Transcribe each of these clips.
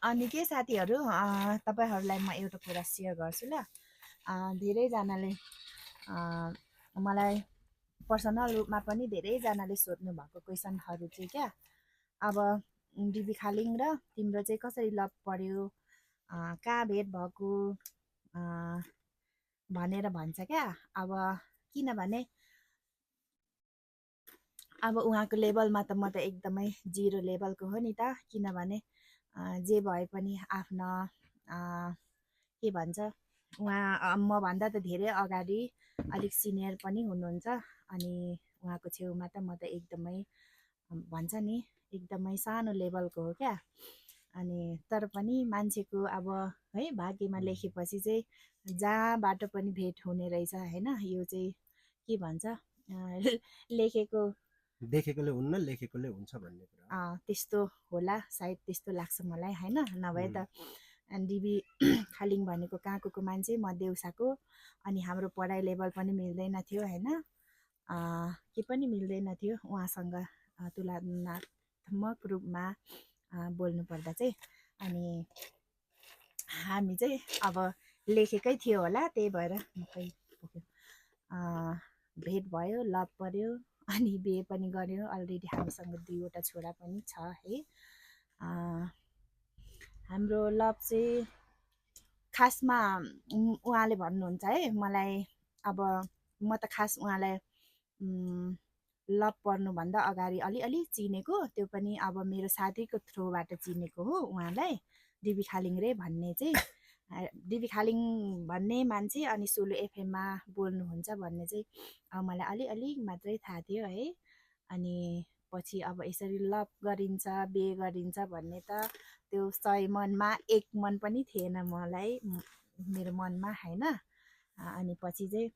अनि के साथीहरू तपाईँहरूलाई म एउटा कुरा सेयर गर्छु ल। धेरैजनाले मलाई पर्सनल रूपमा पनि धेरैजनाले सोध्नु भएको क्वेसनहरू चाहिँ क्या, अब डिबी खालिङ र तिम्रो चाहिँ कसरी लभ पर्यो, कहाँ भेट भएको भनेर भन्छ क्या। अब किनभने अब उहाँको लेभलमा त म त एकदमै जिरो लेभलको हो नि त। किनभने जे भए पनि आफ्नो के भन्छ, उहाँ मभन्दा त धेरै अगाडि अलिक सिनियर पनि हुनुहुन्छ। अनि उहाँको छेउमा त म त एकदमै भन्छ नि एकदमै सानो लेभलको हो क्या। अनि तर पनि मान्छेको अब है भाग्यमा लेखेपछि चाहिँ जहाँबाट पनि भेट हुने रहेछ होइन। यो चाहिँ के भन्छ, लेखेको देखेकोले हुन्न लेखेकोले हुन्छ भन्ने कुरा त्यस्तो होला सायद, त्यस्तो लाग्छ मलाई होइन। नभए त डिबी खालिङ भनेको कहाँको मान्छे, म देउसाको। अनि हाम्रो पढाइ लेभल पनि मिल्दैन थियो होइन, के पनि मिल्दैन थियो उहाँसँग तुलनात्मक रूपमा बोल्नु पर्दा चाहिँ। अनि हामी चाहिँ अब लेखेकै थियो होला, त्यही भएर भेट भयो, लभ पर्यो, अनि बिहे पनि गर्यो। अलरेडी हामीसँग 2वटा छोरा पनि छ है। हाम्रो लभ चाहिँ खासमा उहाँले भन्नुहुन्छ है मलाई, अब म त खास उहाँलाई लभ पर्नुभन्दा अगाडि अलिअलि चिनेको, त्यो पनि अब मेरो साथीको थ्रुबाट चिनेको हो उहाँलाई। डिबी खालिङ रे भन्ने चाहिँ, डिबी खालिङ भन्ने मान्छे अनि सोलो एफएममा बोल्नुहुन्छ भन्ने चाहिँ मलाई अलिअलि मात्रै थाहा थियो है। अनि पछि अब यसरी लभ गरिन्छ बिहे गरिन्छ भन्ने त त्यो 100 मनमा 1 मन पनि थिएन मलाई, मेरो मनमा होइन। अनि पछि चाहिँ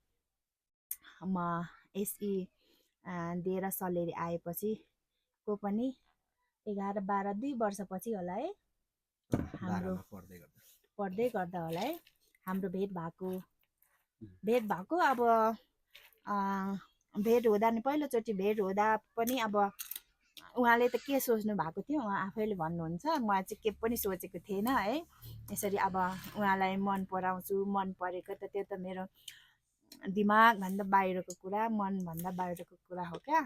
म एसई दिएर सलेरी आएपछि को पनि 11-12 2 वर्षपछि होला है, हाम्रो पढ्दै गर्दा होला है हाम्रो भेट भएको। अब भेट हुँदा नि पहिलोचोटि भेट हुँदा पनि अब उहाँले त के सोच्नु भएको थियो उहाँ आफैले भन्नुहुन्छ, म चाहिँ के पनि सोचेको थिएन है। यसरी अब उहाँलाई मन पराउँछु, मन परेको त त्यो त मेरो दिमागभन्दा बाहिरको कुरा, मनभन्दा बाहिरको कुरा हो क्या।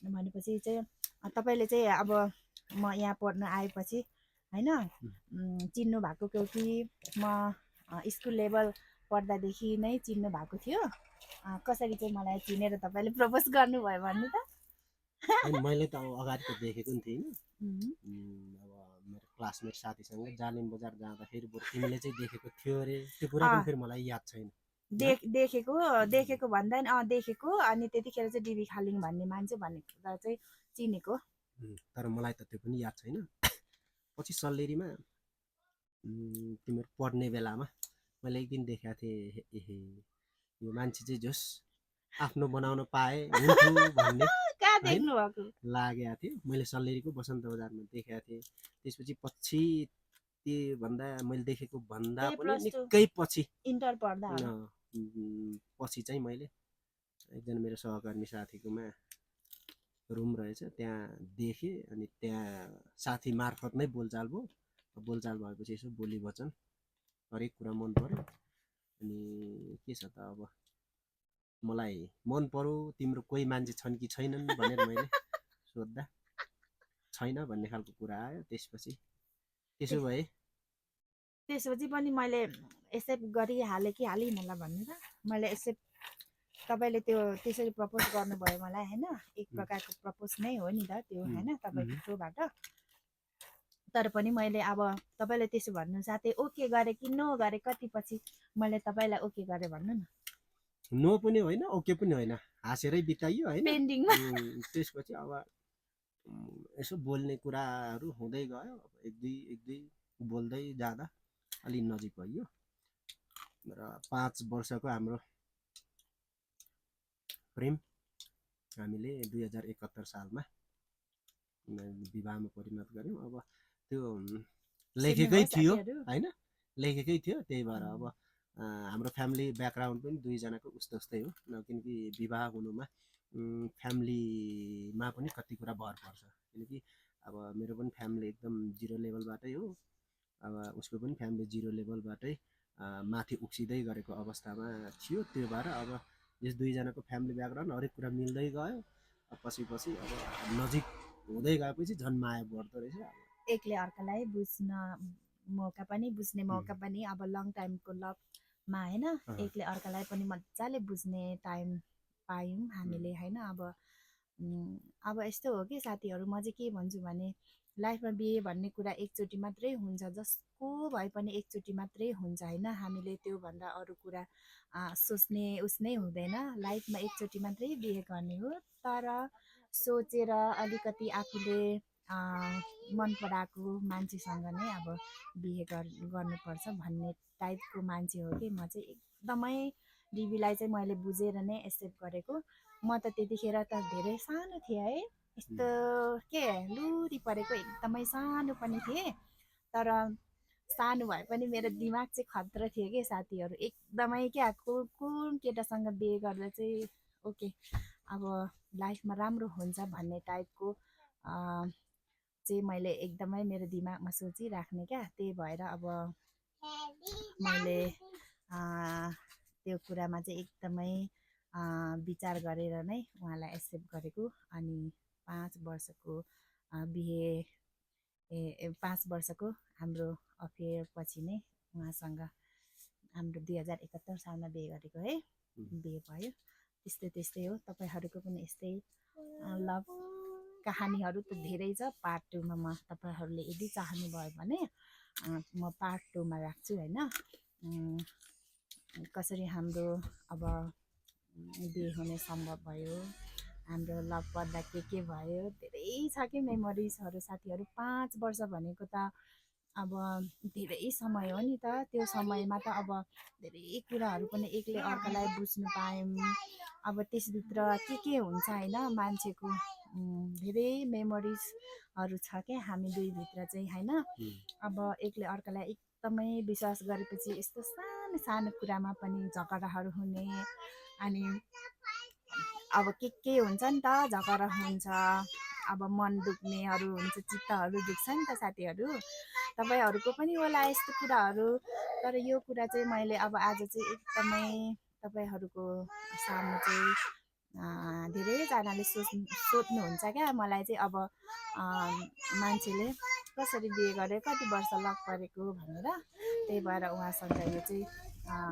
भनेपछि चाहिँ तपाईँले चाहिँ अब म यहाँ पढ्न आएपछि होइन चिन्नु भएको कि म स्कुल लेभल पढ्दादेखि नै चिन्नु भएको थियो, कसरी चाहिँ मलाई चिनेर तपाईँले प्रपोज गर्नुभयो भन्नु त। मैले त अब अगाडि त देखेको नि थिइनँ। अब मेरो क्लासमेट साथीसँग जालिम बजार जाँदाखेरि बरु तिमीले चाहिँ देखेको थियो अरे, त्यो कुरा पनि फेरि मलाई याद छैन। देखेको भन्दा नि देखेको, अनि त्यतिखेर चाहिँ डिबी खालिङ भन्ने मान्छे भनेर चाहिँ चिनेको। तर मलाई त त्यो पनि याद छैन। पछि सल्लेरीमा तिमीहरू पढ्ने बेलामा मैले एक दिन देखाएको थिएँ, एहे यो मान्छे चाहिँ जोस् आफ्नो बनाउन पाए हुन्थ्यो भन्ने लागेको थियो। मैले सल्लेरीको बसन्त बजारमा देखाएको थिएँ। त्यसपछि पछि त्योभन्दा मैले देखेको भन्दा पनि निकै पछि इन्टर पढ्दा पछि चाहिँ मैले एकजना मेरो सहकर्मी साथीकोमा रुम रहेछ, त्यहाँ देखेँ। अनि त्यहाँ साथी मार्फत नै बोलचाल भयो। बोलचाल भएपछि यसो बोली वचन हरेक कुरा मन पर्यो। अनि के छ त अब मलाई मन पर्यो, तिम्रो कोही मान्छे छन् कि छैनन् भनेर मैले सोद्धा छैन भन्ने खालको कुरा आयो। त्यसपछि पनि मैले एक्सेप्ट गरिहालेँ कि हालिनँ होला भन्नु त। मैले एक्सेप्ट, तपाईँले त्यो त्यसरी प्रपोज गर्नुभयो मलाई होइन, एक प्रकारको प्रपोज नै हो नि त त्यो होइन तपाईँको थ्रुबाट। तर पनि मैले अब तपाईँले त्यसो भन्नु साथै ओके गरेँ कि नो गरेँ, कति पछि मैले तपाईँलाई ओके गरेँ भन्नु न। नो पनि होइन ओके पनि होइन, हाँसेरै बिताइयो होइन पेन्डिङमा। त्यसपछि अब यसो बोल्ने कुराहरू हुँदै गयो। एक दुई बोल्दै जाँदा अलि नजिक भयो र 5 वर्षको हाम्रो प्रेम हामीले 2071 सालमा विवाहमा परिणत गऱ्यौँ। अब त्यो लेखेकै थियो होइन, लेखेकै थियो। त्यही भएर अब हाम्रो फ्यामिली ब्याकग्राउन्ड पनि दुईजनाको उस्तै हो, किनकि विवाह हुनुमा फ्यामिलीमा पनि कति कुरा भर पर्छ। किनकि अब मेरो पनि फ्यामिली एकदम जिरो लेभलबाटै हो, अब उसको पनि फ्यामिली जिरो लेभलबाटै माथि उक्सिँदै गरेको अवस्थामा थियो। त्यो भएर अब यस दुईजनाको फ्यामिली ब्याकग्राउन्ड हरेक कुरा मिल्दै गयो। पछि पछि अब नजिक हुँदै गएपछि झन् माया बढ्दो रहेछ। एकले अर्कालाई बुझ्ने मौका पनि अब लङ टाइमको लभमा होइन, एकले अर्कालाई पनि मजाले बुझ्ने टाइम पायौँ हामीले होइन। अब यस्तो हो कि साथीहरू, म चाहिँ के भन्छु भने लाइफमा बिहे भन्ने कुरा एकचोटि मात्रै हुन्छ, जसको भए पनि एकचोटि मात्रै हुन्छ होइन। हामीले त्योभन्दा अरू कुरा सोच्ने उसनै हुँदैन। लाइफमा एकचोटि मात्रै बिहे गर्ने हो, तर सोचेर अलिकति आफूले मन पराएको मान्छेसँग नै अब बिहे गर्नुपर्छ भन्ने टाइपको मान्छे हो कि म चाहिँ। एकदमै डिबीलाई चाहिँ मैले बुझेर नै एक्सेप्ट गरेको। म त त्यतिखेर त धेरै सानो थिएँ है, यस्तो के लुरी परेको एकदमै सानो पनि थिएँ, तर सानो भए पनि मेरो दिमाग चाहिँ खतरा थियो कि साथीहरू। एकदमै क्या कुन केटासँग बिहे गर्दा चाहिँ ओके अब लाइफमा राम्रो हुन्छ भन्ने टाइपको चाहिँ मैले एकदमै मेरो दिमागमा सोचिराख्ने क्या। त्यही भएर अब मैले त्यो कुरामा चाहिँ एकदमै विचार गरेर नै उहाँलाई एक्सेप्ट गरेको। अनि 5 वर्षको बिहे 5 वर्षको हाम्रो अफेयर पछि नै उहाँसँग हाम्रो 2071 सालमा बिहे गरेको है, बिहे भयो। त्यस्तै हो। तपाईँहरूको पनि यस्तै लभ कहानीहरू त धेरै छ। पार्ट 2 मा म तपाईँहरूले यदि चाहनुभयो भने म पार्ट 2 मा राख्छु होइन। कसरी हाम्रो अब बिहे हुने सम्भव भयो, हाम्रो लभ पर्दा के भयो, धेरै छ कि मेमोरिजहरू साथीहरू। 5 वर्ष भनेको त अब धेरै समय हो नि त। त्यो समयमा त अब धेरै कुराहरू पनि एकले अर्कालाई बुझ्नु पायौँ। अब त्यसभित्र के हुन्छ होइन, मान्छेको धेरै मेमोरिजहरू छ क्या हामी दुईभित्र चाहिँ होइन। अब एकले अर्कालाई एकदमै विश्वास गरेपछि यस्तो सानो सानो कुरामा पनि झगडाहरू हुने, अनि अब के हुन्छ नि त, झगडा हुन्छ, अब मन दुख्नेहरू हुन्छ, चित्तहरू दुख्छ नि त साथीहरू। तपाईँहरूको पनि होला यस्तो कुराहरू। तर यो कुरा चाहिँ मैले अब आज चाहिँ एकदमै तपाईँहरूको सामु चाहिँ धेरैजनाले सोध्नुहुन्छ क्या मलाई चाहिँ अब मान्छेले कसरी बिहे गरे, कति वर्ष लभ परेको भनेर। त्यही भएर उहाँसँग यो चाहिँ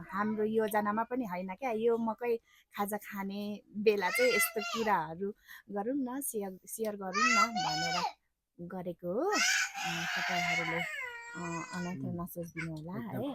हाम्रो योजनामा पनि होइन क्या, यो मकै खाजा खाने बेला चाहिँ यस्तो कुराहरू गरौँ न, सेयर गरौँ न भनेर गरेको हो। तपाईँहरूले अनर्थ नसोचिदिनु होला है।